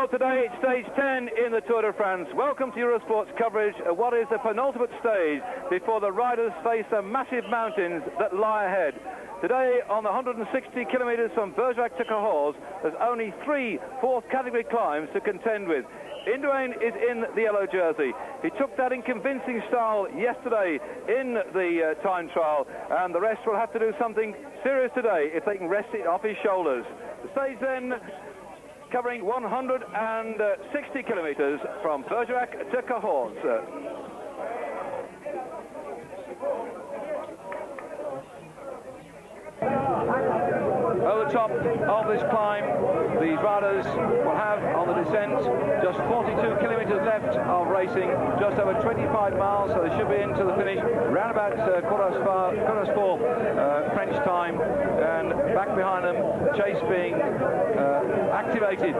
Well, today it's stage 10 in the Tour de France. Welcome to Eurosport's coverage of what is the penultimate stage before the riders face the massive mountains that lie ahead. Today, on the 160 kilometres from Bergerac to Cahors, there's only 3 fourth category climbs to contend with. Durand is in the yellow jersey. He took that in convincing style yesterday in the time trial, and the rest will have to do something serious today if they can rest it off his shoulders. The stage then covering 160 kilometres from Bergerac to Cahors. Over the top of this climb, these riders will have on the descent just 42 kilometres left of racing, just over 25 miles, so they should be into the finish round about quarter past four French time, and back behind them, chase being activated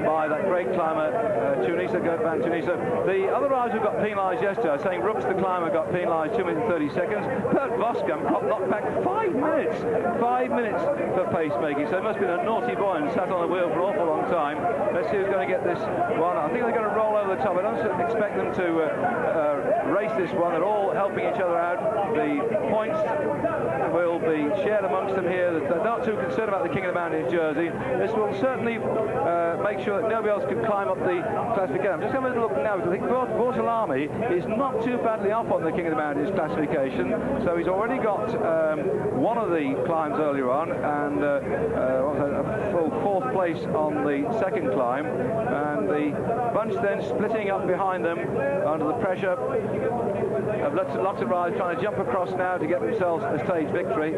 by that great climber, Van Tunisa. The other riders who got penalised yesterday, saying Brooks, the climber, got penalised 2 minutes and 30 seconds. Bert Voskamp got knocked back 5 minutes. 5 minutes for pacemaking, so it must have been a naughty boy and sat on the wheel for an awful long time. Let's see who's going to get this one. I think they're going to roll over the top. I don't expect them to race this one. They're all helping each other out. The points will be shared amongst them here. They're not too concerned about the King of the Mountains jersey. This will certainly make sure that nobody else can climb up the classification. I'm just having a look now, because I think Bortolami is not too badly off on the King of the Mountains classification, so he's already got one of the climbs earlier on, and a full fourth place on the second climb, and the bunch then splitting up behind them under the pressure of lots of riders trying to jump across now to get themselves a stage victory.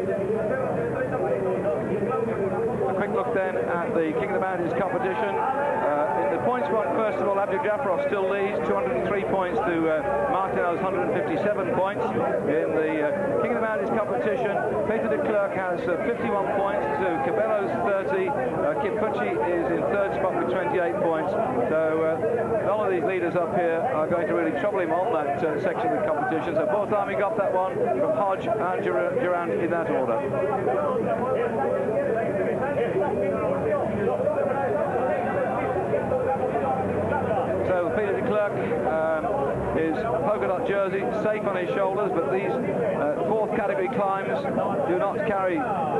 A quick look then at the King of the Mountains competition. In the points one, first of all, Bergerac-Cahors still leads, 203 points to Martinel's 157 points. In the King of the Mountains competition, Peter de Klerk has 51 points to Cabello's 30. Kipucci is in third spot with 28 points. So none of these leaders up here are going to really trouble him on that section of the competition. So Bortolami got that one from Hodge and Durand in that order. So Peter de Klerk is polka dot jersey, safe on his shoulders, but these fourth category climbs do not carry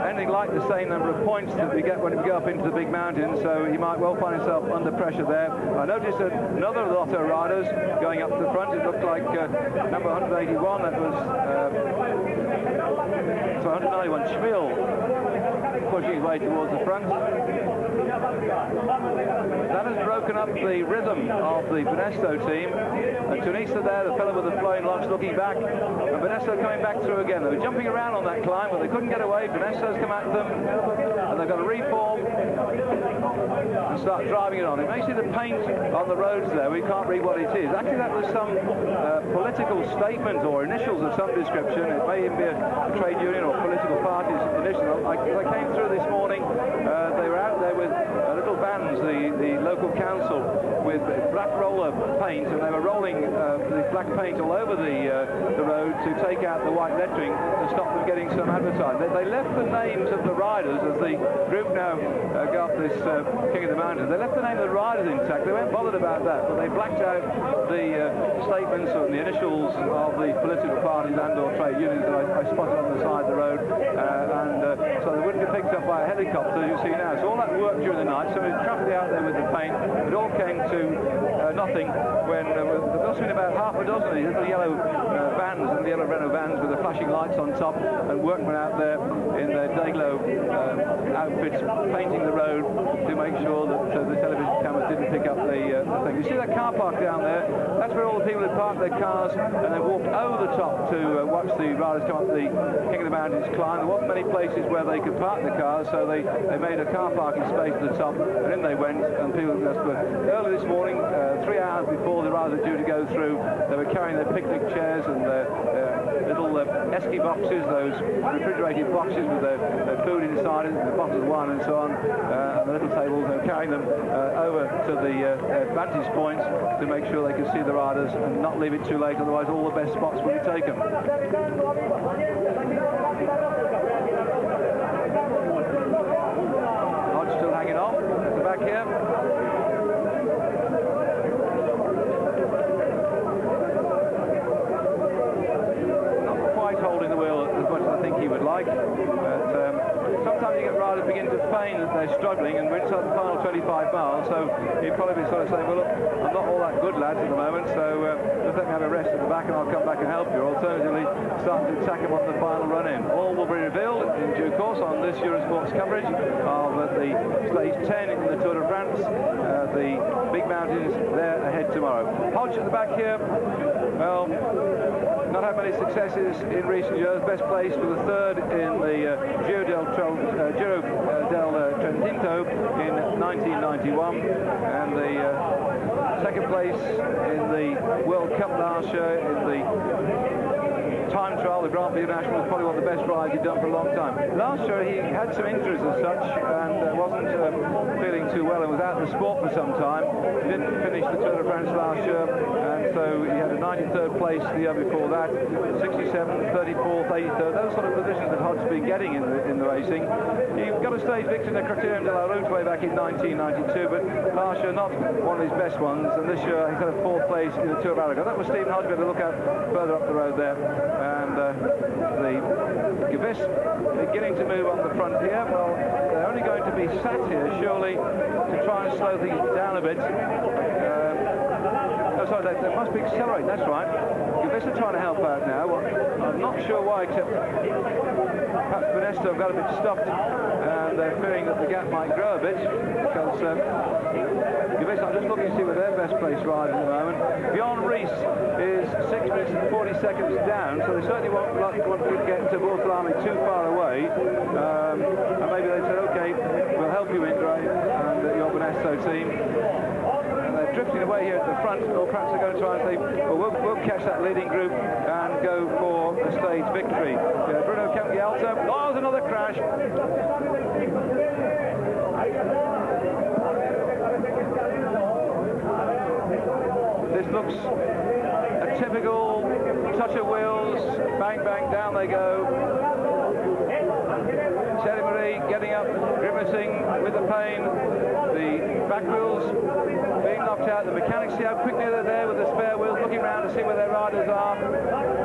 anything like the same number of points that we get when we go up into the big mountains, so he might well find himself under pressure there. I noticed another lot of riders going up to the front. It looked like number 181, that was 191, Schmiel, pushing his way towards the front. That has broken up the rhythm of the Benesto team. Tunisa there, the fellow with the flowing locks, looking back, and Benesto coming back through again. They were jumping around on that climb, but they couldn't get away. Benesto's come at them, and they've got to reform and start driving it on. It may see the paint on the roads there. We can't read what it is. Actually, that was some political statement or initials of some description. It may even be a trade union or political party's initials. I came through this morning. They were out there with little vans, the local council, with black roller paint, and they were rolling the black paint all over the road to take out the white lettering to stop them getting some advertising. They left the names of the riders as the group now go up this King of the Mountains. They left the name of the riders intact. They weren't bothered about that, but they blacked out the statements or the initials of the political parties and or trade unions that I spotted on the side of the road, so they wouldn't be picked up by a helicopter, as you see now. So all that work during the night, so we trafficked out there with the paint. It all came to nothing when there must have been about half a dozen of these little yellow vans, and the yellow Renault vans with the flashing lights on top, and workmen out there in their day-glow outfits painting the road to make sure that the television cameras didn't pick up the thing. You see that car park down there? That's where all the people had parked their cars and they walked over the top to watch the riders come up the King of the Mountains climb. There wasn't many places where they could park the cars, so they made a car parking space at the top, and in they went, and people just were. Early this morning, 3 hours before the riders were due to go through, they were carrying their picnic chairs and their little esky boxes, those refrigerated boxes with their food inside it, the bottles of wine and so on, and the little tables. They were carrying them over to the vantage points to make sure they could see the riders and not leave it too late, otherwise all the best spots would be taken. Hodge still hanging on at the back here. Well, the struggling and we're inside the final 25 miles, so he'd probably be sort of saying, well, look, I'm not all that good, lads, at the moment, so just let me have a rest at the back and I'll come back and help you. Alternatively, start to attack him on the final run-in. All will be revealed in due course on this Eurosport's coverage of the stage 10 in the Tour de France. The big mountains there ahead tomorrow. Hodge at the back here, well, not had many successes in recent years. Best placed for the third in the Giro del Trentino in 1991, and the second place in the World Cup last year in the time trial, the Grand Prix National, was probably one of the best rides he'd done for a long time. Last year he had some injuries as such and wasn't feeling too well and was out of the sport for some time. He didn't finish the Tour de France last year, and so he had a 93rd place the year before that, 67th, 34th, 83rd, those sort of positions that Hodge's been getting in the racing. He got a stage victory in the Criterium de la Route way back in 1992, but last year not one of his best ones, and this year he's had a 4th place in the Tour of Aragon. That was Stephen Hodge, we had to look at further up the road there. And the Gewiss beginning to move on the front here. Well, they're only going to be sat here, surely, to try and slow things down a bit. Oh, sorry, they must be accelerating, that's right. Gewiss are trying to help out now. Well, I'm not sure why, except perhaps Benesto have got a bit stuffed, and they're fearing that the gap might grow a bit, because Gewiss, I'm just looking to see where their best place rider at the moment. Bjorn Rees is 6 minutes and 40 seconds down, so they certainly won't want to get to Bortolami too far away. And maybe they said, OK, we'll help you, Indre, and your Benesto team. And they're drifting away here at the front, or perhaps they're going to try and say, well, we'll catch that leading group and go for a stage victory. Bruno Campialta. Oh, there's another crash. This looks a typical touch of wheels, bang, bang, down they go. Thierry Marie getting up, grimacing with the pain. The back wheels being knocked out. The mechanics see how quickly they're there with the spare wheels, looking around to see where their riders are.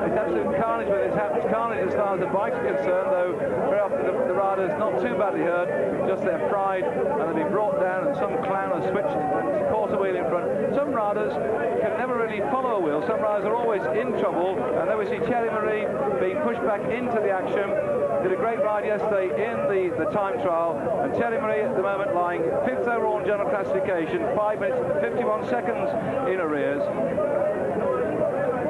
It's absolute carnage when this happens. Carnage as far as the bike's concerned, though very often the riders not too badly hurt, just their pride, and they've been brought down and some clown has switched and caught a wheel in front. Some riders can never really follow a wheel. Some riders are always in trouble, and there we see Thierry Marie being pushed back into the action. Did a great ride yesterday in the time trial, and Thierry Marie at the moment lying 5th overall in general classification, 5 minutes and 51 seconds in arrears.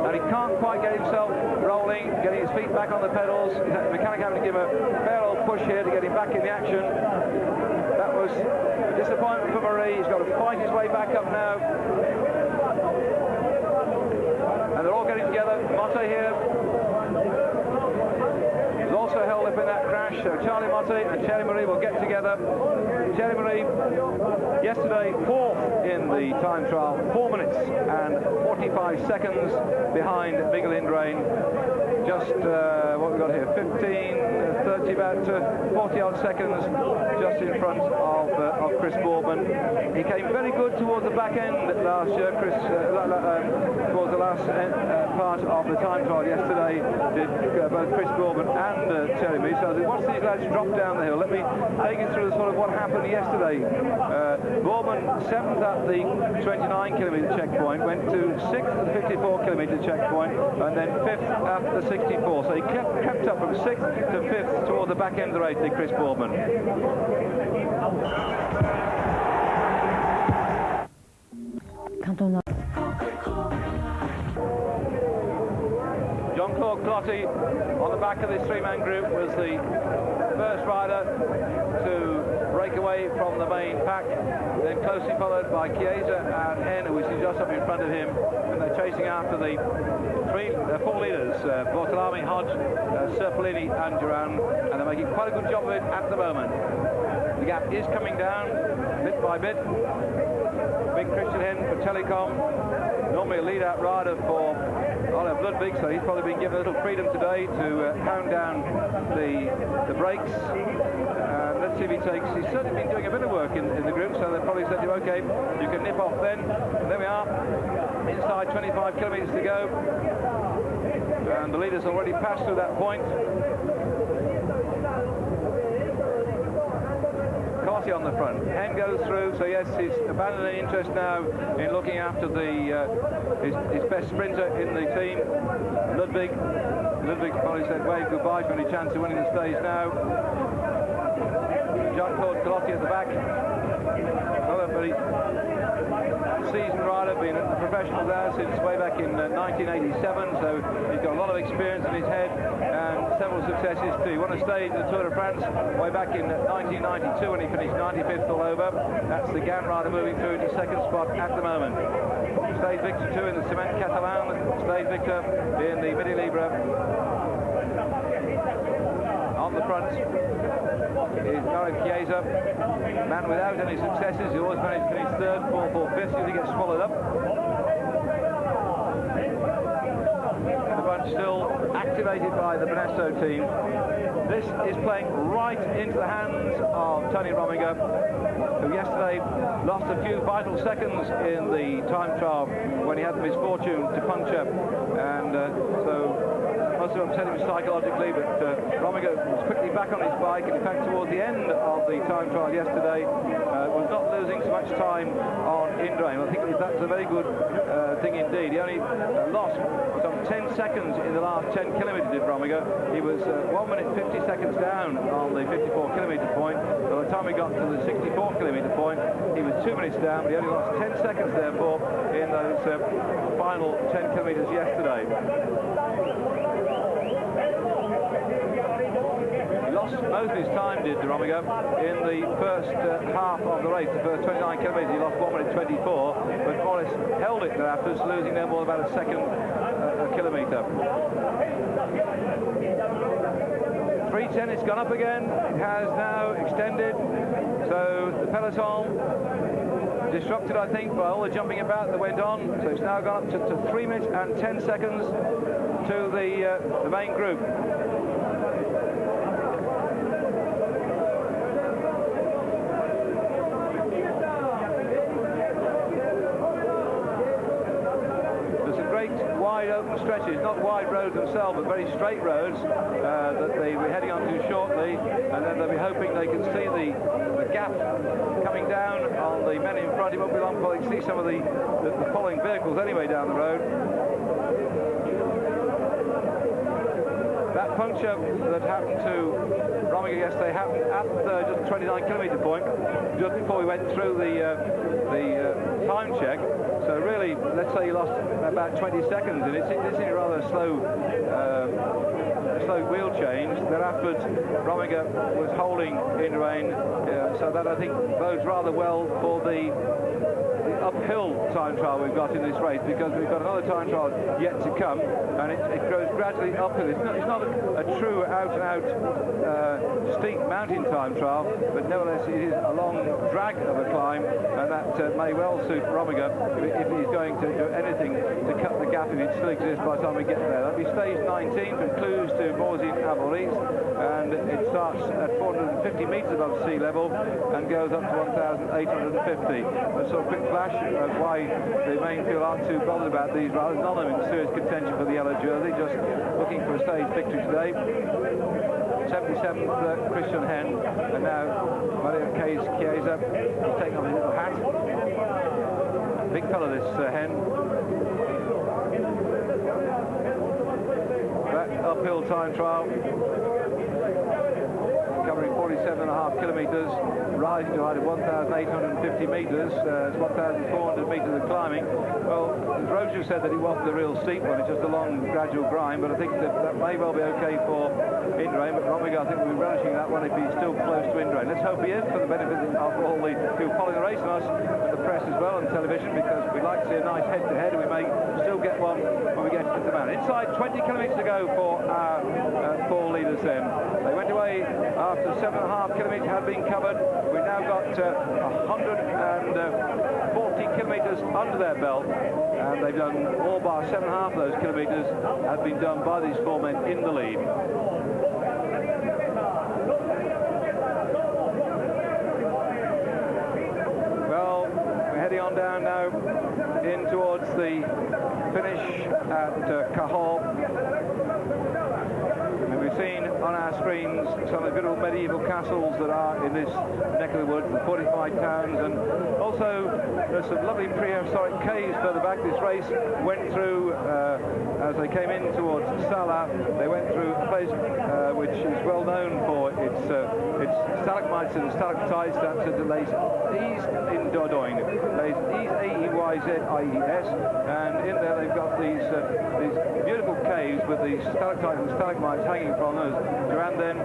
And he can't quite get himself rolling, getting his feet back on the pedals. The mechanic having to give a fair old push here to get him back in the action. That was a disappointment for Marie. He's got to fight his way back up now. And they're all getting together. Motte here was also held up in that crash, so Charlie Motte and Thierry Marie will get together. Thierry Marie yesterday 4th in the time trial, 4 minutes and 45 seconds behind Miguel Indurain. Just what we've got here, 30, about 40 odd seconds just in front of Chris Boardman. He came very good towards the back end last year, towards the last part of the time trial yesterday, did both Chris Boardman and Thierry Marie. So I said, watch these lads drop down the hill. Let me take you through sort of what happened yesterday. Boardman 7th at the 29-kilometre checkpoint, went to 6th at the 54-kilometre checkpoint, and then 5th at the 64. So he kept up from 6th to 5th toward the back end of the race, did Chris Boardman. Jean-Claude Clotti on the back of this three-man group was the first rider to break away from the main pack, then closely followed by Chiesa and Hen, which is just up in front of him, and they're chasing after the four leaders, Bortolami, Hodge, Serpellini and Durand, and they're making quite a good job of it at the moment. The gap is coming down bit by bit. Big Christian Hen for Telecom, normally a lead-out rider for Oliver Ludwig, so he's probably been given a little freedom today to hound down the brakes. Let's see if he takes. He's certainly been doing a bit of work in the group, so they probably said to him, OK, you can nip off then. And there we are, inside 25 kilometres to go, and the leaders already passed through that point. Galati on the front. Hen goes through, so yes, he's abandoning interest now in looking after his best sprinter in the team, Ludwig. Ludwig probably said wave goodbye to any chance of winning the stage now. Jean-Claude Galati at the back. Another very seasoned rider, been a professional there since way back in 1987, so he's got a lot of experience in his head and several successes too. He won a stage in the Tour de France way back in 1992 when he finished 95th all over. That's the Gan rider moving through to second spot at the moment. Stage victor too in the Cement Catalan, stage victor in the Midi Libre. On the front is Bergerac-Cahors, man without any successes. He always managed to finish third, fourth or fifth. Usually gets swallowed up. The bunch still activated by the Benesso team. This is playing right into the hands of Tony Rominger, who yesterday lost a few vital seconds in the time trial when he had the misfortune to puncture, and so must have upset him psychologically, but Rominger was quickly back on his bike, and in fact towards the end of the time trial yesterday was not losing so much time on Indurain. I think that's a very good thing indeed. He only lost some 10 seconds in the last 10 kilometres, did Rominger. He was 1 minute 50 seconds down on the 54 kilometre point. By the time he got to the 64 kilometre point, he was 2 minutes down, but he only lost 10 seconds therefore in those final 10 kilometres yesterday. He lost most of his time, did Rominger, in the first half of the race. The first 29 kilometres he lost 1 minute 24, but more or less held it thereafter, losing no more than about a second a kilometre. 3:10, it's gone up again. It has now extended, so the peloton disrupted, I think, by all the jumping about that went on. So it's now gone up to 3 minutes and 10 seconds to the main group. Wide open stretches, not wide roads themselves, but very straight roads that they'll be heading onto shortly, and then they'll be hoping they can see the gap coming down on the men in front. It won't be long before they can see some of the following vehicles anyway down the road. That puncture that happened to Rominger yesterday happened at just the 29 kilometre point, just before we went through the time check. So really, let's say he lost about 20 seconds, and it's a rather slow wheel change. Thereafter, Rominger was holding Indurain, so that I think bodes rather well for the uphill time trial we've got in this race, because we've got another time trial yet to come, and it grows gradually uphill. It's not a true out-and-out steep mountain time trial, but nevertheless it is a long drag of a climb, and that may well suit Rominger if he's going to do anything to cut the gap, if it still exists by the time we get there. That'll be stage 19 from Cluj to Morzine-Avoris, and it starts at 450 metres above sea level and goes up to 1,850. A sort of quick flash of why the main field aren't too bothered about these riders. None of them in serious contention for the yellow jersey, just looking for a stage victory today. 77th Christian Hen, and now Bergerac-Cahors will take off his little hat. Big fella, this Hen. That uphill time trial, covering 47.5 kilometres, rising to a height of 1,850 metres. It's 1,400 metres of climbing. Well, Roger said that it wasn't the real steep one, it's just a long gradual grind, but I think that may well be okay for Indurain, but Rominger, I think, will be relishing that one if he's still close to Indurain. Let's hope he is, for the benefit of all the people following the race, and us, the press as well, on television, because we'd like to see a nice head-to-head, and we may still get one when we get to the mountain. Inside 20 kilometres to go for our four leaders then. They went away after 7.5 kilometres had been covered. We've now got 140 kilometres under their belt, and they've done all bar 7.5 of those kilometres have been done by these four men in the lead. Well, we're heading on down now in towards the finish at Cahors. And we've seen on our screens some of the beautiful medieval castles that are in this neck of the woods, the fortified towns, and also there's some lovely prehistoric caves further back. This race went through, as they came in towards Salah, they went through a place which is well known for its stalagmites and stalactites that lays east in Dordogne, lays east, A-E-Y-Z-I-E-S, and in there they've got these beautiful caves with these stalactites and stalagmites hanging from them. Durand then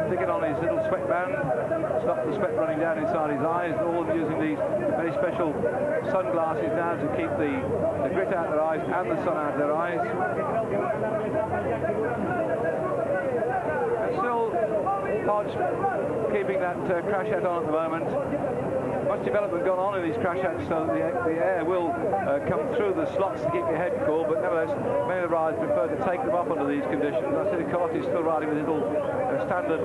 sticking on his little sweatband, stop the sweat running down inside his eyes, all of them using these very special sunglasses now to keep the grit out of their eyes and the sun out of their eyes. And still Hodge keeping that crash hat on at the moment. Much development gone on in these crash hats, so the air will come through the slots to keep your head cool, but nevertheless many of the riders prefer to take them off under these conditions. I see the Cahors is still riding with his little standard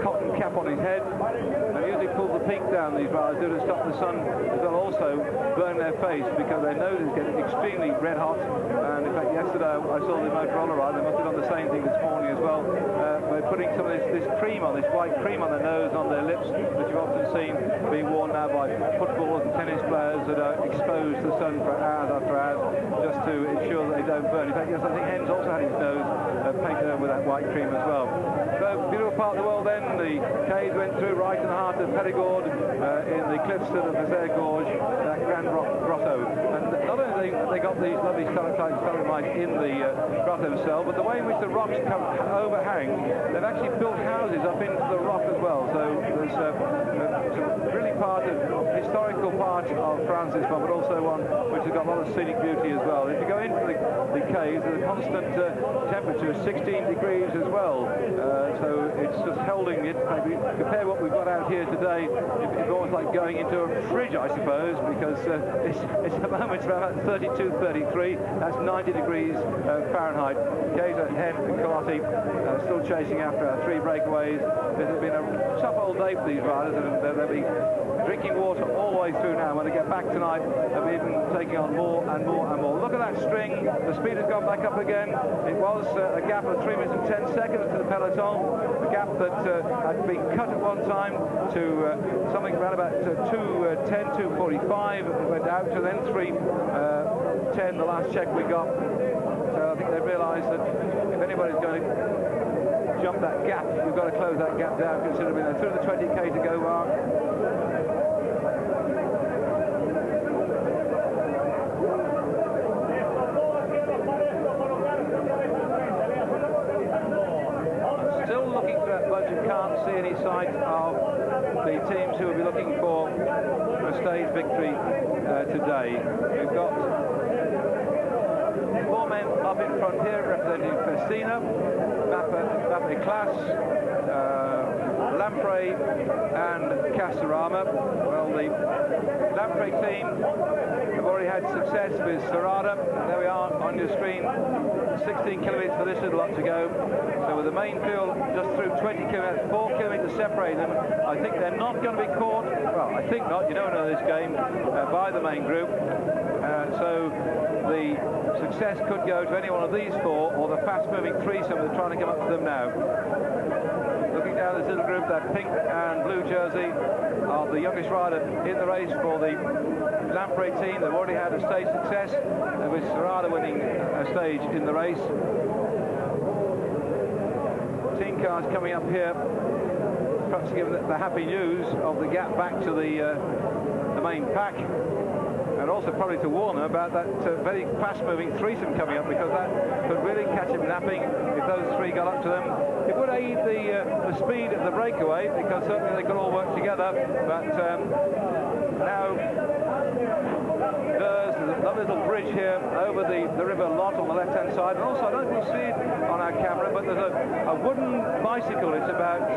cotton cap on his head, and usually pull the peak down, these riders do, to stop the sun as well, also burn their face because their noses get extremely red hot. And in fact yesterday I saw the Motorola ride, they must have done the same thing this morning as well, by putting some of this cream on, this white cream on their nose, on their lips, that you've often seen being worn now by footballers and tennis players that are exposed to the sun for hours after hours, just to ensure that they don't burn. In fact, yes, I think Hens also had his nose painted over with that white cream as well. So, beautiful part of the world then. The caves went through right in the heart of Périgord, in the cliffs of the Bergerac-Cahors, that grand grotto. And not only they got these lovely stalactites and stalagmites in the grotto itself, but the way in which the rocks overhang, they've actually built houses up into the rock as well. So there's some really historical part of France, this one, but also one which has got a lot of scenic beauty as well. If you go into the caves, the constant temperature is 16 degrees as well, so it's just holding it. Maybe compare what we've got out here today, it's almost like going into a fridge, I suppose, because it's at the moment it's around 32, 33, that's 90 degrees Fahrenheit. Caves at Hen and Colotti still chasing after our 3 breakaways. This has been a tough old day for these riders, and they'll be drinking water all the way through now. When they get back tonight, they'll be even taking on more and more and more. Look at that string. The speed has gone back up again. It was a gap of 3 minutes and 10 seconds to the peloton. A gap that had been cut at one time to something around about 2:10, 2:45. It went out to then 3:10, the last check we got. So I think they realised that if anybody's going to jump that gap, you've got to close that gap down considerably. They're through the 20k to go mark. Still looking for that bunch and can't see any sight of the teams who will be looking for a stage victory today. We've got 4 men up in front here representing Festina, Mappa Class, Lamprey and Castorama. Well, the Lamprey team have already had success with Serrada. There we are on your screen, 16 kilometres for this little lot to go. So with the main field just through 20 kilometres, 4 kilometres separate them. I think they're not going to be caught, well, I think not, you don't know this game, by the main group. So the success could go to any one of these 4 or the fast-moving threesome that are trying to come up to them now. Looking down this little group, that pink and blue jersey of the youngest rider in the race for the Lamprey team. They've already had a stage success, with Serrada winning a stage in the race. Team cars coming up here, perhaps to give the happy news of the gap back to the main pack. And also probably to warn them about that very fast-moving threesome coming up, because that could really catch him napping if those 3 got up to them. It would aid the speed of the breakaway, because certainly they could all work together. But now there's a lovely little bridge here over the River Lot on the left-hand side. And also, I don't know if you see it on our camera, but there's a wooden bicycle. It's about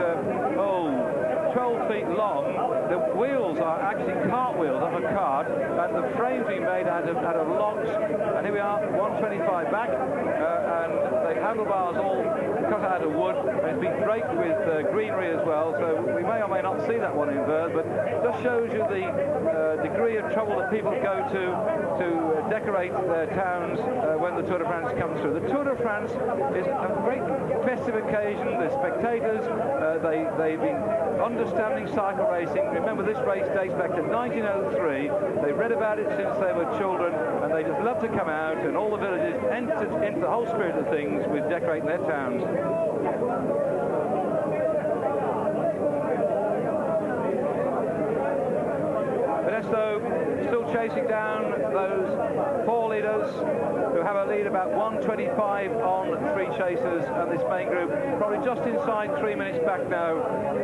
12 feet long. The wheels are actually cartwheels of a cart, and the frame's been made out of logs. And here we are, 125 back, and the handlebars all cut out of wood. It's been draped with greenery as well, so we may or may not see that one in Verve, but just shows you the degree of trouble that people go to decorate their towns when the Tour de France comes through. The Tour de France is a great festive occasion. The spectators, they've been understanding cycle racing. Remember, this race dates back to 1903. They've read about it since they were children, and they just love to come out, and all the villages entered into the whole spirit of things with decorating their towns. Banesto still chasing down those 4 leaders who have a lead about 1:25 on 3 chasers, and this main group probably just inside 3 minutes back now,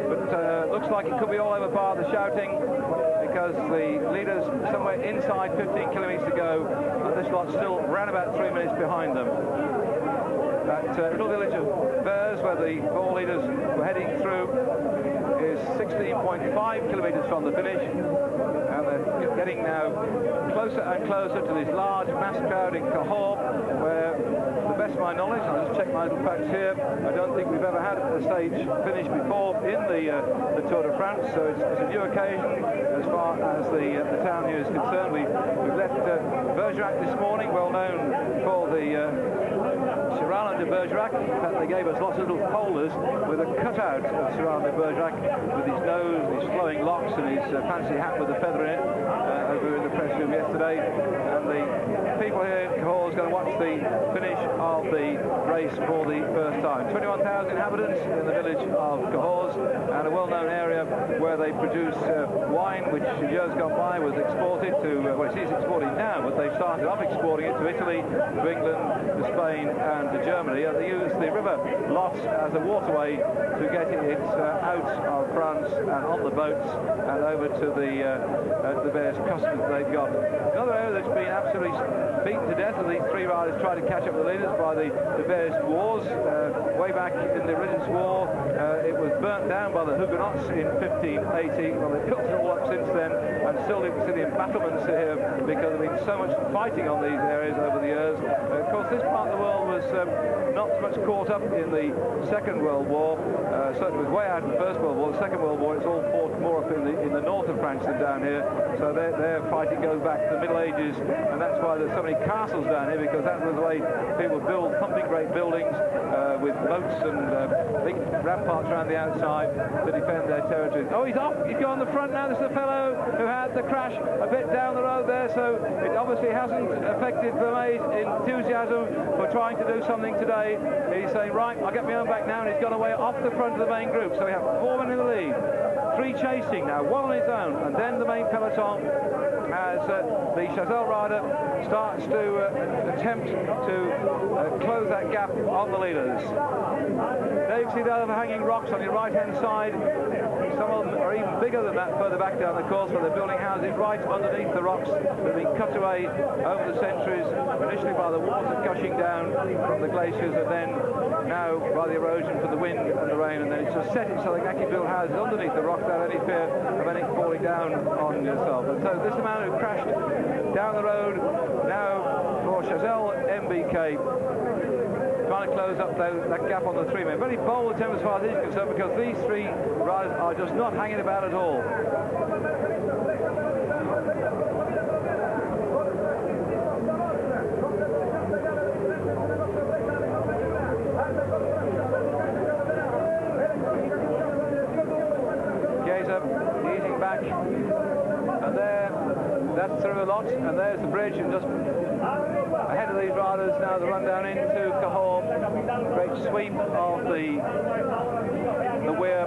but looks like it could be all over bar the shouting, because the leaders somewhere inside 15 kilometres to go, and this lot still ran about 3 minutes behind them. That little village of Vers, where the 4 leaders were heading through, is 16.5 kilometres from the finish, and they're getting now closer and closer to this large mass crowd in Cahors, where, to the best of my knowledge, I'll just check my little facts here, I don't think we've ever had a stage finish before in the Tour de France, so it's a new occasion as far as the town here is concerned. We've left Bergerac this morning, well known for the Durand de Bergerac. In fact, they gave us lots of little folders with a cutout of Durand de Bergerac with his nose, his flowing locks, and his fancy hat with a feather in it over in the press room yesterday. And the people here in Cahors are going to watch the finish of the race for the first time. 21,000 inhabitants in the village of Cahors, and a well-known area where they produce wine, which in years gone by was exported to, well, it is exported now, but they've started off exporting it to Italy, to England, to Spain, and to Germany, and they use the river Lot as a waterway to get it out of France and on the boats and over to the various customers they've got. Another area that's been absolutely beaten to death, and these 3 riders try to catch up the leaders by the various wars. Way back in the Religious War, it was burnt down by the Huguenots in 1580. Well, they've built it all up since then, and still you can see the embattlements here because there's been so much fighting on these areas over the years. Of course, this part of the world was not so much caught up in the Second World War. Certainly was way out in the First World War. The Second World War, it's all fought more up in the north of France than down here. So their fighting goes back to the Middle Ages, and that's why there's so many castles down here, because that was the way people build thumping great buildings with moats and big ramparts around the outside to defend their territories. Oh, he's off! He's gone on the front now. This is the fellow who had the crash a bit down the road there, so it obviously hasn't affected Vermeer's enthusiasm for trying to do something today. He's saying, right, I'll get my own back now, and he's gone away off the front of the main group. So we have 4 men in the lead, 3 chasing now, 1 on his own, and then the main peloton as the Chazelle rider starts to attempt to close that gap on the leaders. There you can see the overhanging rocks on your right-hand side. Some of them are even bigger than that further back down the course, where they're building houses right underneath the rocks that have been cut away over the centuries, initially by the water gushing down from the glaciers, and then now by the erosion from the wind and the rain, and then it's just set it so they can actually build houses underneath the rock without any fear of anything falling down on yourself. And so this is the man who crashed down the road now for Chazelle MBK, trying to close up that gap on the 3 men. Very bold attempt as far as he's concerned, because these 3 riders are just not hanging about at all. Easing back, and there, that's through a lot, and there's the bridge, and just ahead of these riders now the run down into Cahors. Great sweep of the weir.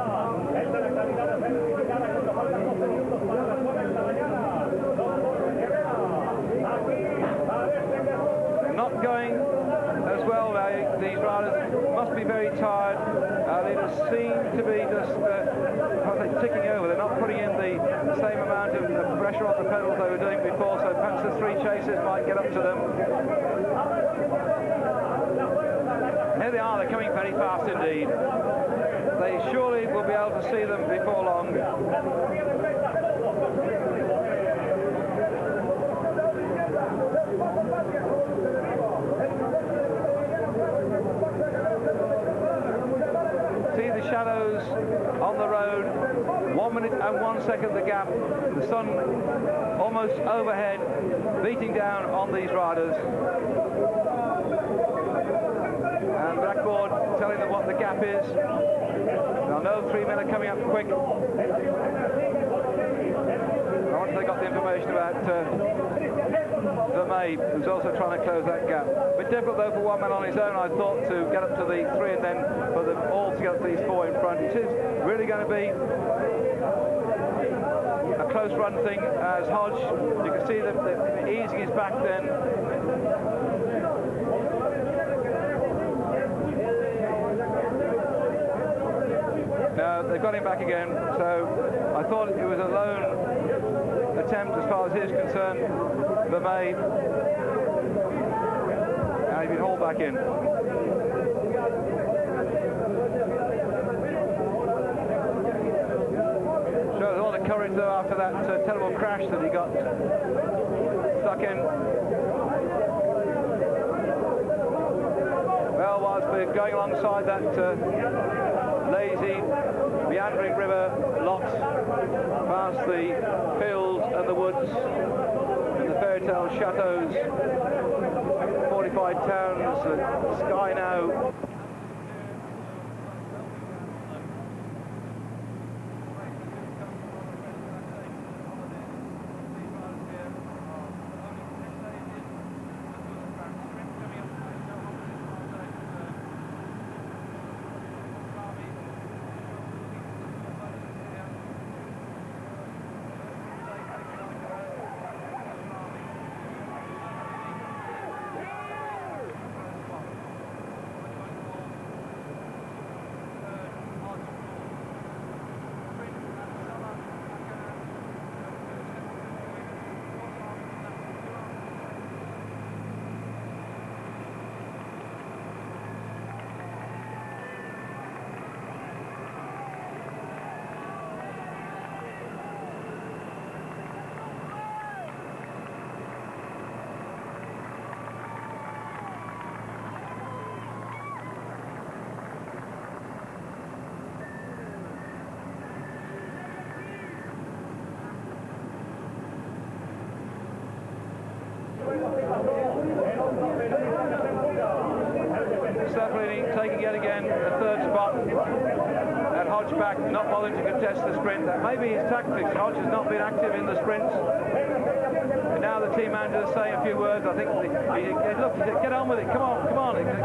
Not going as well now. These riders must be very tired. They just seem to be just ticking over. They're not putting in the same amount of pressure on the pedals they were doing before, so perhaps the 3 chasers might get up to them. Here they are, they're coming very fast indeed. They surely will be able to see them before long. See the shadows on the road. 1 minute and 1 1 second the gap. The sun almost overhead, beating down on these riders. And Blackboard telling them what the gap is. They'll know 3 men are coming up quick. Once they got the information about Vermeer, who's also trying to close that gap. A bit difficult though for one man on his own, I thought, to get up to the 3 and then for them all to get up to these 4 in front. It is really going to be a close run thing as Hodge, you can see them easing his back then. Now they've got him back again, so I thought it was a lone attempt as far as he is concerned. Vermeer, and he's been hauled back in. Shows a lot of courage though after that terrible crash that he got stuck in. Well, whilst we're going alongside that lazy, meandering river, locked past the fields and the woods and the fairy tale chateaus, fortified towns, sky now. Taking yet again a third spot, and Hodge back, not bothering to contest the sprint. That may be his tactics. Hodge has not been active in the sprints, and now the team manager is saying a few words. I think look, he said, get on with it, come on,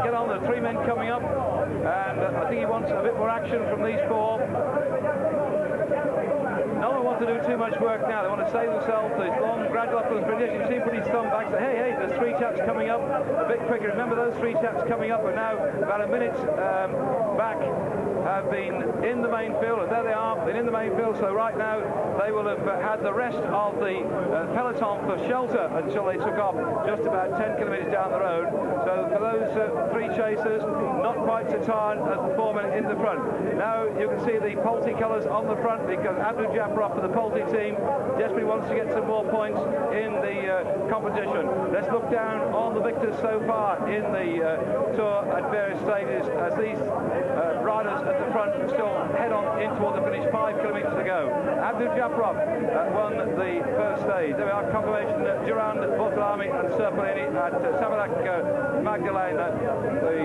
get on. There are 3 men coming up, and I think he wants a bit more action from these 4. No one wants to do too much work now. They want to save themselves these long, gradual uphill sprints. You see, put his thumb back, say, hey, there's 3 chaps coming up a bit quicker. Remember, those 3 chaps coming up are now about a minute back, have been in the main field, and there they are, been in the main field. So right now, they will have had the rest of the peloton for shelter until they took off just about 10 kilometres down the road. So for those 3 chasers, not quite so tired as the 4 men in the front. Now you can see the Pulte colours on the front, because Abdul Jafarov for the Pulte team desperately wants to get some more points in the competition. Let's look down on the victors so far in the Tour at various stages, as these riders at the front still head on in toward the finish. 5 kilometres to go. Abdul Jafarov won the first stage. There we are, confirmation that Durand, Bortolami and Serpellini at Bergerac-Cahors, the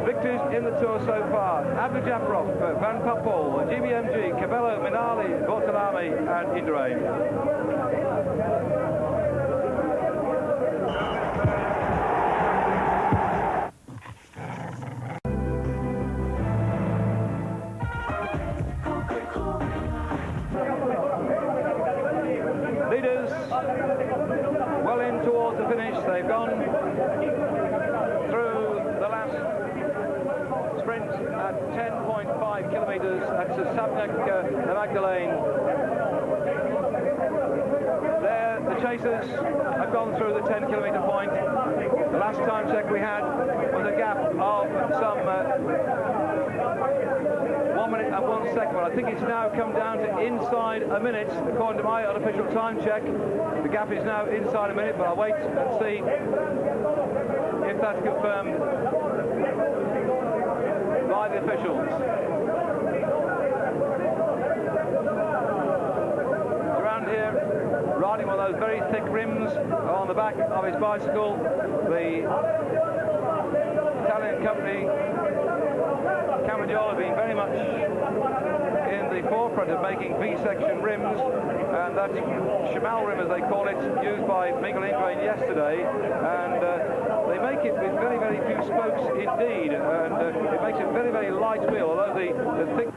victors in the Tour so far. Abdul Jafarov, Van Poppel, GBMG, Cabello, Minali, Bortolami and Durand. Leaders well in towards the finish. They've gone through the last sprint at 10.5 kilometres. That's the Savnak-Magdalene. There, the chasers have gone through the 10-kilometre point. The last time check we had was a gap of some 1 minute and 1 second. Well, I think it's now come down to inside a minute, according to my unofficial time check. The gap is now inside a minute, but I'll wait and see if that's confirmed by the officials. those very thick rims on the back of his bicycle. The Italian company, Camagnolo, have been very much in the forefront of making V-section rims, and that Chamal rim, as they call it, used by Miguel Indurain yesterday, and they make it with very, very few spokes indeed, and it makes it very, very light wheel, although the thick...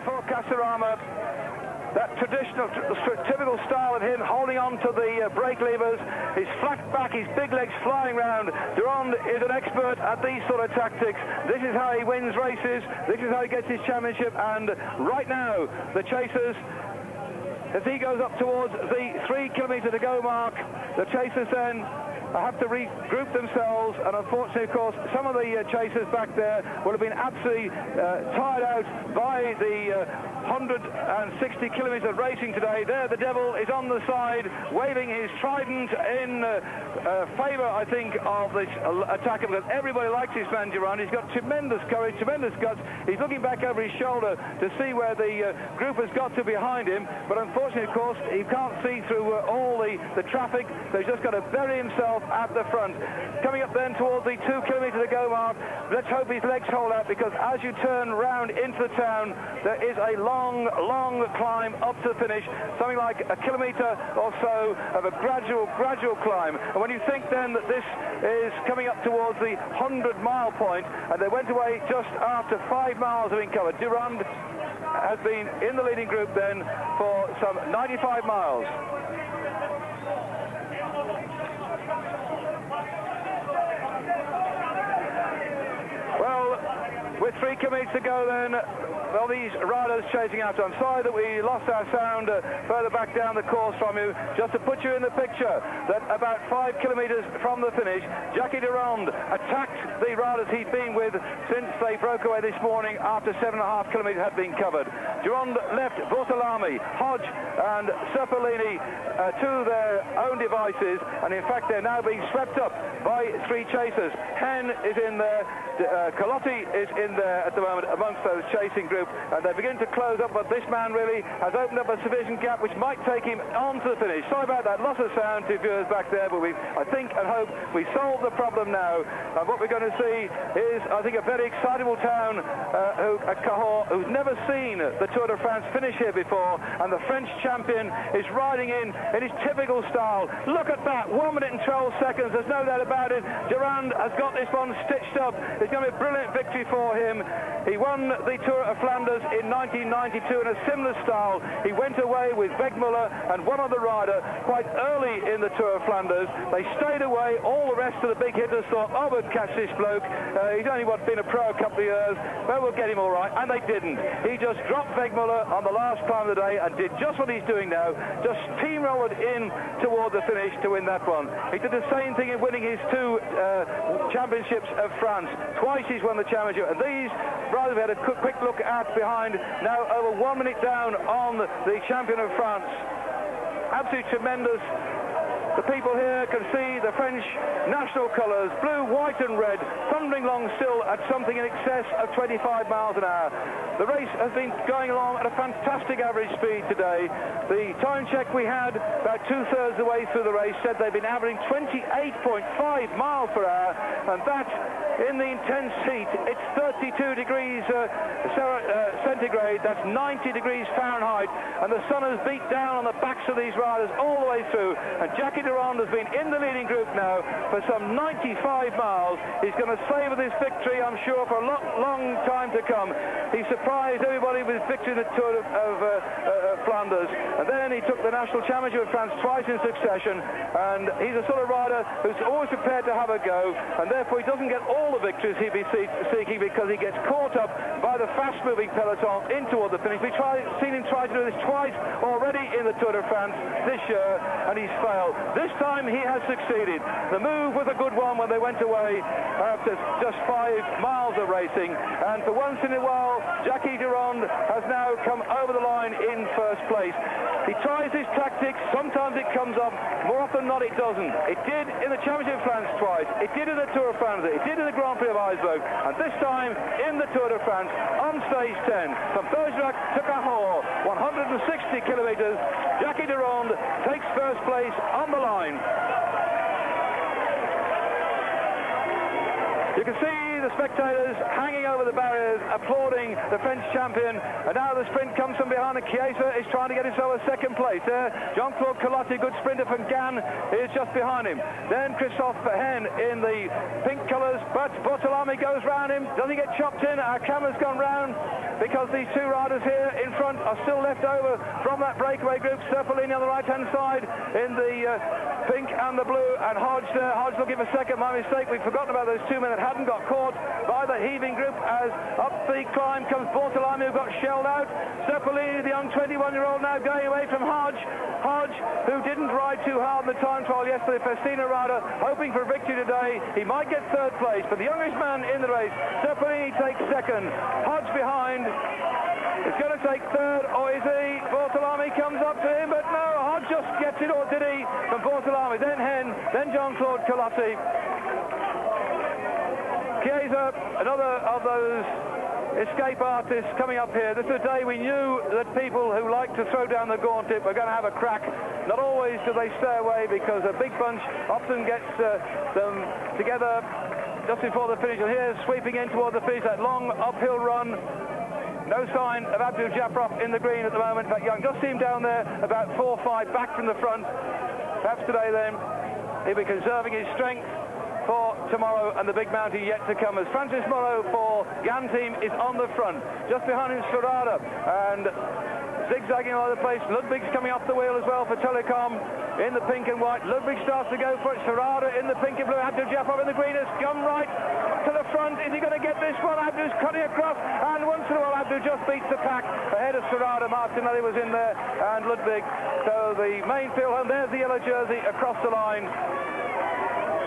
for Castorama. That traditional, typical style of him holding on to the brake levers, his flat back, his big legs flying round. Durand is an expert at these sort of tactics. This is how he wins races. This is how he gets his championship. And right now, the chasers, as he goes up towards the 3 kilometre to go mark, the chasers then have to regroup themselves, and unfortunately, of course, some of the chasers back there will have been absolutely tired out by the 160 kilometres of racing today. There, the devil is on the side, waving his trident in favour, I think, of this attacker, because everybody likes this man, Durand. He's got tremendous courage, tremendous guts. He's looking back over his shoulder to see where the group has got to behind him, but unfortunately, of course, he can't see through all the traffic, so he's just got to bury himself at the front. Coming up then towards the 2 kilometre to go mark, let's hope his legs hold out, because as you turn round into the town, there is a long climb up to the finish, something like a kilometre or so of a gradual climb. And when you think then that this is coming up towards the 100-mile point, and they went away just after 5 miles have been covered. Durand has been in the leading group then for some 95 miles. Well, with 3 kilometres to go then, well, these riders chasing after. I'm sorry that we lost our sound further back down the course from you. Just to put you in the picture, that about 5 kilometres from the finish, Jackie Durand attacked the riders he'd been with since they broke away this morning after 7.5 kilometres had been covered. Durand left Bortolami, Hodge and Serpellini to their own devices, and in fact they're now being swept up by 3 chasers. Hen is in there, Colotti is in there at the moment amongst those chasing group, and they begin to close up, but this man really has opened up a sufficient gap which might take him on to the finish. Sorry about that loss of sound to viewers back there, but I think and hope we solved the problem now, and what we're going to see is, I think, a very excitable town at Cahors, who's never seen the Tour de France finish here before, and the French champion is riding in his typical style. Look at that, 1 minute and 12 seconds, there's no doubt about it. Durand has got this one stitched up. It's going to be a brilliant victory for him. He won the Tour of Flanders in 1992 in a similar style. He went away with Wegmuller and one other rider quite early in the Tour of Flanders. They stayed away. All the rest of the big hitters thought, oh, we'll catch this bloke. He's only been a pro a couple of years, but we'll get him all right. And they didn't. He just dropped Wegmuller on the last climb of the day and did just what he's doing now, just steamrolled in toward the finish to win that one. He did the same thing in winning his 2 championships of France. Twice he's won the championship, and these riders we had a quick look at behind, now over 1 minute down on the champion of France. Absolutely tremendous. The people here can see the French national colours, blue, white and red, thundering along still at something in excess of 25 miles an hour. The race has been going along at a fantastic average speed today. The time check we had about 2/3 the way through the race said they'd been averaging 28.5 miles per hour, and that in the intense heat, it's 32 degrees centigrade, that's 90 degrees Fahrenheit, and the sun has beat down on the backs of these riders all the way through, and Jackie Durand has been in the leading group now for some 95 miles. He's going to savour this victory, I'm sure, for a long time to come. He surprised everybody with his victory in the Tour of Flanders, and then he took the National Championship of France twice in succession, and he's a sort of rider who's always prepared to have a go, and therefore he doesn't get all the victories he'd be seeking, because he gets caught up by the fast-moving peloton in toward the finish. We've seen him try to do this twice already in the Tour de France this year, and he's failed. This time he has succeeded. The move was a good one when they went away after just 5 miles of racing, and for once in a while Jackie Durand has now come over the line in first place. He tries his tactics, sometimes it comes off, more often than not it doesn't. It did in the Championship of France twice, it did in the Tour of France, it did in the Grand Prix of Iceberg, and this time in the Tour de France on stage 10 from Bergerac-Cahors, 160 kilometres. Jackie Durand takes first place on the line. You can see the spectators hanging over the barriers, applauding the French champion, and now the sprint comes from behind, and Chiesa is trying to get himself a second place. There, Jean-Claude Colotti, good sprinter from Gann, is just behind him. Then Christophe Hen in the pink colours, but Bortolami goes round him. Does he get chopped in? Our camera's gone round because these two riders here in front are still left over from that breakaway group. Serpellini on the right-hand side in the pink and the blue, and Hodge there. Hodge looking for second. My mistake. We've forgotten about those two men that hadn't got caught by the heaving group as up the climb comes Bortolami, who got shelled out. Serpellini, the young 21-year-old, now going away from Hodge. Hodge, who didn't ride too hard in the time trial yesterday, Festina rider, hoping for a victory today. He might get third place, but the youngest man in the race, Serpellini, takes second. Hodge behind. It's going to take third, or is he? Bortolami comes up to him, but no, Hodge just gets it, or did he? From Bortolami, then Hen, then Jean-Claude Colotti. Chiesa, another of those escape artists coming up here. This is a day we knew that people who like to throw down the gauntlet were going to have a crack. Not always do they stay away, because a big bunch often gets them together just before the finish. And here, sweeping in toward the finish, that long uphill run. No sign of Abdul Jafarov in the green at the moment. In fact, Young just seemed down there about 4 or 5 back from the front. Perhaps today then he'll be conserving his strength for tomorrow and the big mountain yet to come, as Francis Morrow for Gan team is on the front. Just behind him Sferrada, and zigzagging all over the place. Ludwig's coming off the wheel as well for Telecom in the pink and white. Ludwig starts to go for it. Sferrada in the pink and blue. Abdul Jafarov in the green has come right to the front. Is he going to get this one? Abdul's cutting across, and once in a while Abdul just beats the pack ahead of Sferrada. Martinelli was in there, and Ludwig. So the main field home, there's the yellow jersey across the line.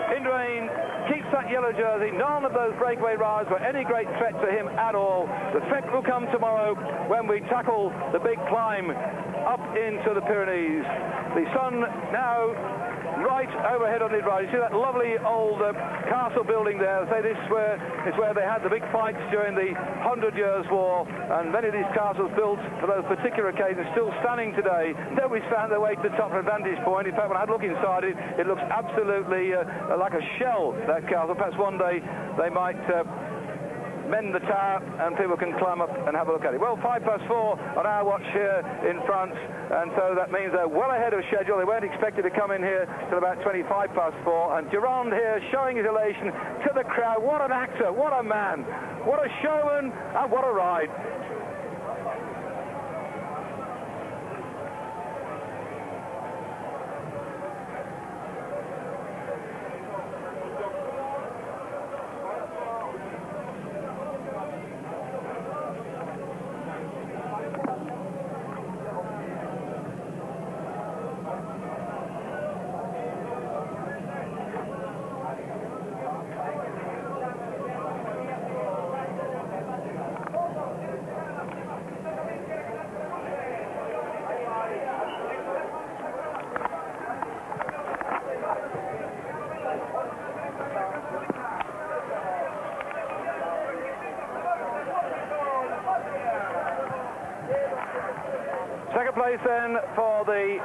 Indurain keeps that yellow jersey. None of those breakaway riders were any great threat to him at all. The threat will come tomorrow when we tackle the big climb up into the Pyrenees. The sun now right overhead on his right. You see that lovely old castle building there. Say this is where they had the big fights during the 100 Years' War, and many of these castles built for those particular occasions still standing today. Nobody's found their way to the top of a vantage point. In fact, when I had a look inside it, it looks absolutely like a shell, that castle. Perhaps one day they might mend the tower and people can climb up and have a look at it. Well, 4:05 on our watch here in France, and so that means they're well ahead of schedule. They weren't expected to come in here till about 4:25, and Durand here showing his elation to the crowd. What an actor, what a man, what a showman, and what a ride. Second place then for the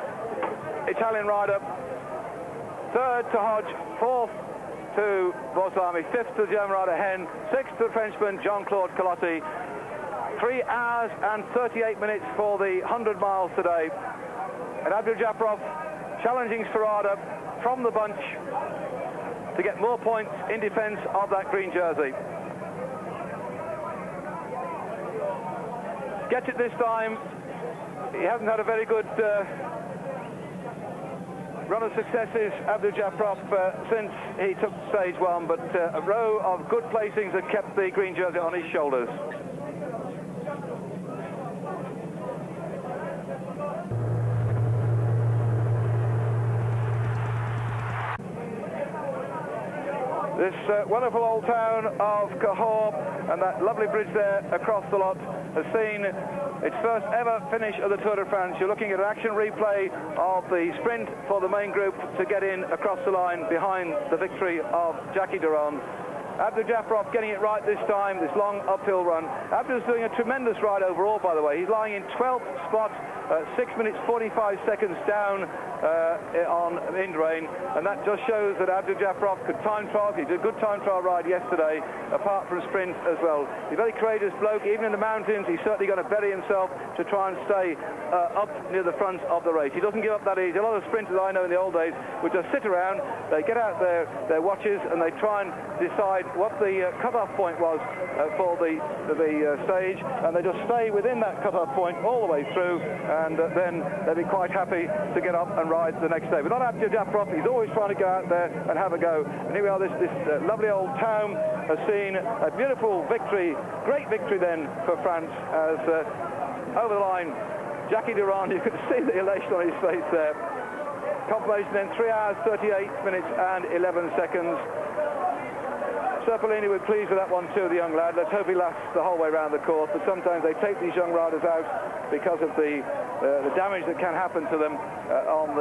Italian rider. Third to Hodge, fourth to Bortolami, fifth to the German rider Hen, sixth to the Frenchman Jean-Claude Colotti. 3 hours and 38 minutes for the 100 miles today. And Abdul Jafarov challenging Sferrada from the bunch to get more points in defence of that green jersey. Gets it this time. He hasn't had a very good run of successes, Abdul Jafarov, since he took stage 1, but a row of good placings that kept the green jersey on his shoulders. This wonderful old town of Cahors and that lovely bridge there across the lot has seen its first ever finish of the Tour de France. You're looking at an action replay of the sprint for the main group to get in across the line behind the victory of Jackie Durand. Abdul Jafarov getting it right this time, this long uphill run. Abdul's doing a tremendous ride overall, by the way. He's lying in 12th spot 6 minutes 45 seconds down on Durand, and that just shows that Bergerac-Cahors could time trial. He did a good time trial ride yesterday, apart from sprint as well. He's a very courageous bloke. Even in the mountains, he's certainly going to bury himself to try and stay up near the front of the race. He doesn't give up that easy. A lot of sprinters I know in the old days would just sit around, they get out their watches, and they try and decide what the cut-off point was for the stage, and they just stay within that cut-off point all the way through, and then they'll be quite happy to get up and ride the next day. But not Bergerac-Cahors, he's always trying to go out there and have a go. And here we are, this lovely old town has seen a beautiful victory, great victory then for France, as over the line, Jackie Durand, you could see the elation on his face there. Confirmation then 3 hours, 38 minutes and 11 seconds. Serpellini was pleased with that one too, the young lad. Let's hope he lasts the whole way around the course, but sometimes they take these young riders out because of the damage that can happen to them on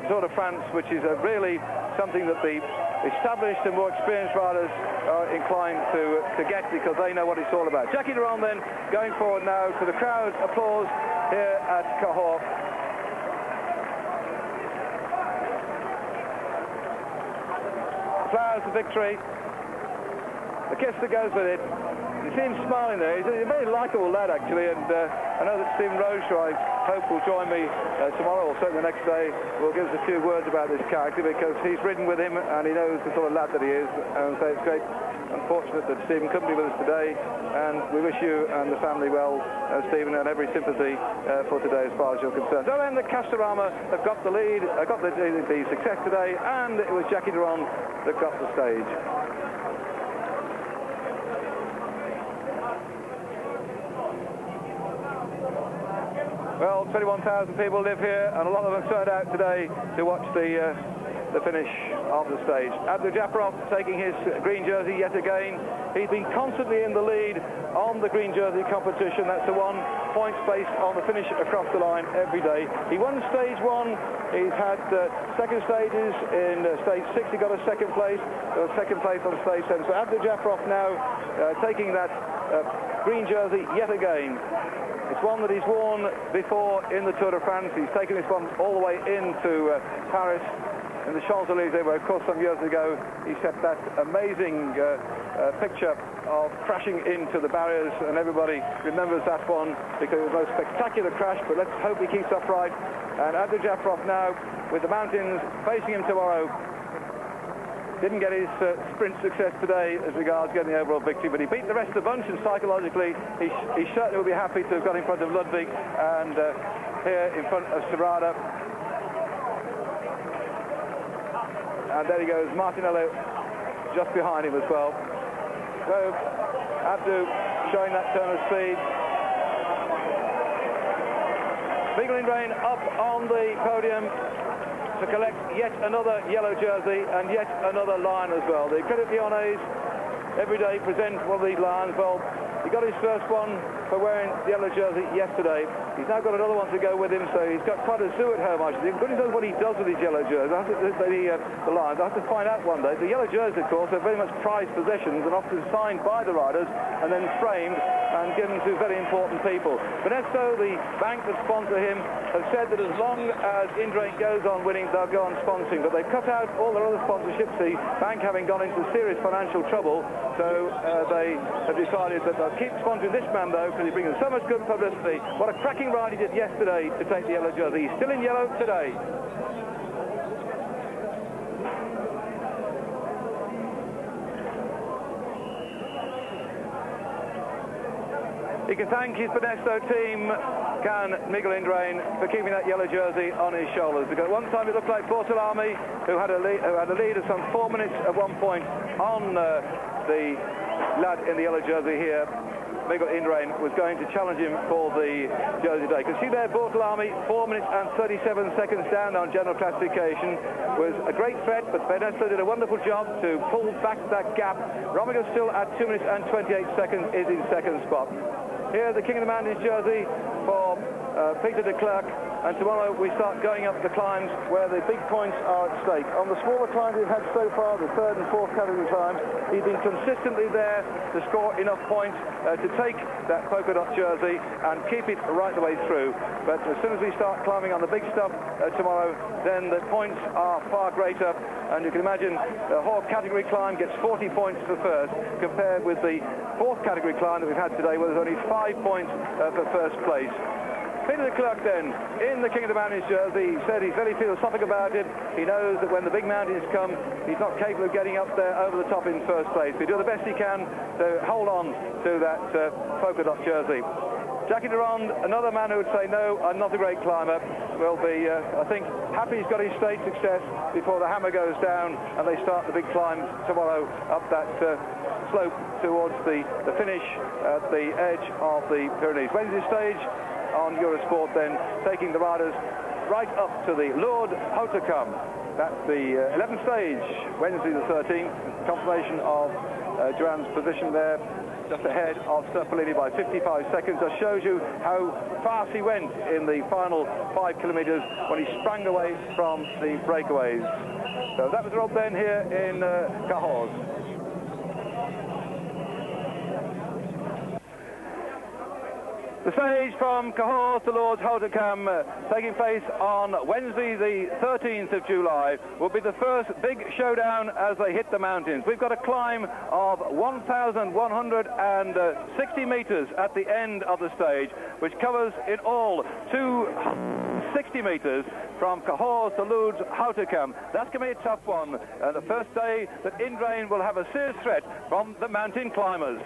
Tour de France, which is really something that the established and more experienced riders are inclined to get, because they know what it's all about. Jackie Durand then going forward now to the crowd's applause here at Cahors. Flowers for victory, the kiss that goes with it. You see him smiling there. He's a very likeable lad, actually, and I know that Stephen Roche, who I hope will join me tomorrow or certainly the next day, will give us a few words about this character, because he's ridden with him and he knows the sort of lad that he is. And so it's great, unfortunate that Stephen couldn't be with us today, and we wish you and the family well, Stephen, and every sympathy for today as far as you're concerned. So then the Castorama have got the lead, got the success today, and it was Jackie Durand that got the stage. Well, 21,000 people live here, and a lot of them turned out today to watch the finish of the stage. Bergerac-Cahors taking his green jersey yet again. He's been constantly in the lead on the green jersey competition. That's the one points based on the finish across the line every day. He won stage 1. He's had second stages. In stage 6 he got a second place. Got a second place on stage 7. So Bergerac-Cahors now taking that green jersey yet again. It's one that he's worn before in the Tour de France. He's taken this one all the way into Paris in the Champs-Élysées, where, of course, some years ago he set that amazing picture of crashing into the barriers, and everybody remembers that one because it was the most spectacular crash. But let's hope he keeps upright. And Bergerac-Cahors now, with the mountains facing him tomorrow, didn't get his sprint success today as regards getting the overall victory, but he beat the rest of the bunch, and psychologically he certainly will be happy to have got in front of Ludwig and here in front of Serrada. And there he goes, Martinello just behind him as well. So Abdu showing that turn of speed. Bergerac up on the podium to collect yet another yellow jersey and yet another lion as well. The Credit Lyonnais every day present one of these lions. Well, he got his first one for wearing the yellow jersey yesterday. He's now got another one to go with him, so he's got quite a zoo at home, I should think. Goodness knows what he does with his yellow jersey. The lions. I have to find out one day. The yellow jerseys, of course, are very much prized possessions and often signed by the riders and then framed and given to very important people. Banesto, the bank that sponsor him, have said that as long as Durand goes on winning, they'll go on sponsoring. But they've cut out all their other sponsorships, the bank having gone into serious financial trouble. So they have decided that they'll keep sponsoring this man, though, because he brings them so much good publicity. What a cracking ride he did yesterday to take the yellow jersey. He's still in yellow today. He can thank his Banesto team, can Miguel Indurain, for keeping that yellow jersey on his shoulders. Because at one time it looked like Bortolami, who had a lead of some 4 minutes at one point on the lad in the yellow jersey here. Miguel Indurain was going to challenge him for the jersey today. You can see there Bortolami, 4 minutes and 37 seconds down on general classification. Was a great threat, but Banesto did a wonderful job to pull back that gap. Rominger still at 2 minutes and 28 seconds is in second spot. Here, the King of the Mountains jersey for Peter de Klerk. and tomorrow we start going up the climbs where the big points are at stake. On the smaller climbs we've had so far, the third and fourth category climbs, he's been consistently there to score enough points to take that polka dot jersey and keep it right the way through. But as soon as we start climbing on the big stuff tomorrow, then the points are far greater, and you can imagine the whole category climb gets 40 points for first, compared with the fourth category climb that we've had today, where there's only 5 points for first place. Peter de Klerk then, in the King of the Mountains jersey, he said he's very philosophic about it. He knows that when the big mountains come, he's not capable of getting up there over the top in first place. He'll do the best he can to hold on to that polka dot jersey. Jackie Durand, another man who would say, no, I'm not a great climber, will be, I think, happy he's got his stage success before the hammer goes down and they start the big climb tomorrow up that slope towards the finish at the edge of the Pyrenees. Wednesday stage on Eurosport then, taking the riders right up to the Lourdes Hautecam. That's the 11th stage, Wednesday the 13th. Confirmation of Durand's position there, just ahead of Serpellini by 55 seconds. That shows you how fast he went in the final 5 kilometres when he sprang away from the breakaways. So that was Rob Ben here in Cahors. The stage from Cahors to Lourdes Hautecam, taking place on Wednesday the 13th of July, will be the first big showdown as they hit the mountains. We've got a climb of 1,160 metres at the end of the stage, which covers in all 260 metres from Cahors to Lourdes Hautecam. That's going to be a tough one. The first day that Indrain will have a serious threat from the mountain climbers.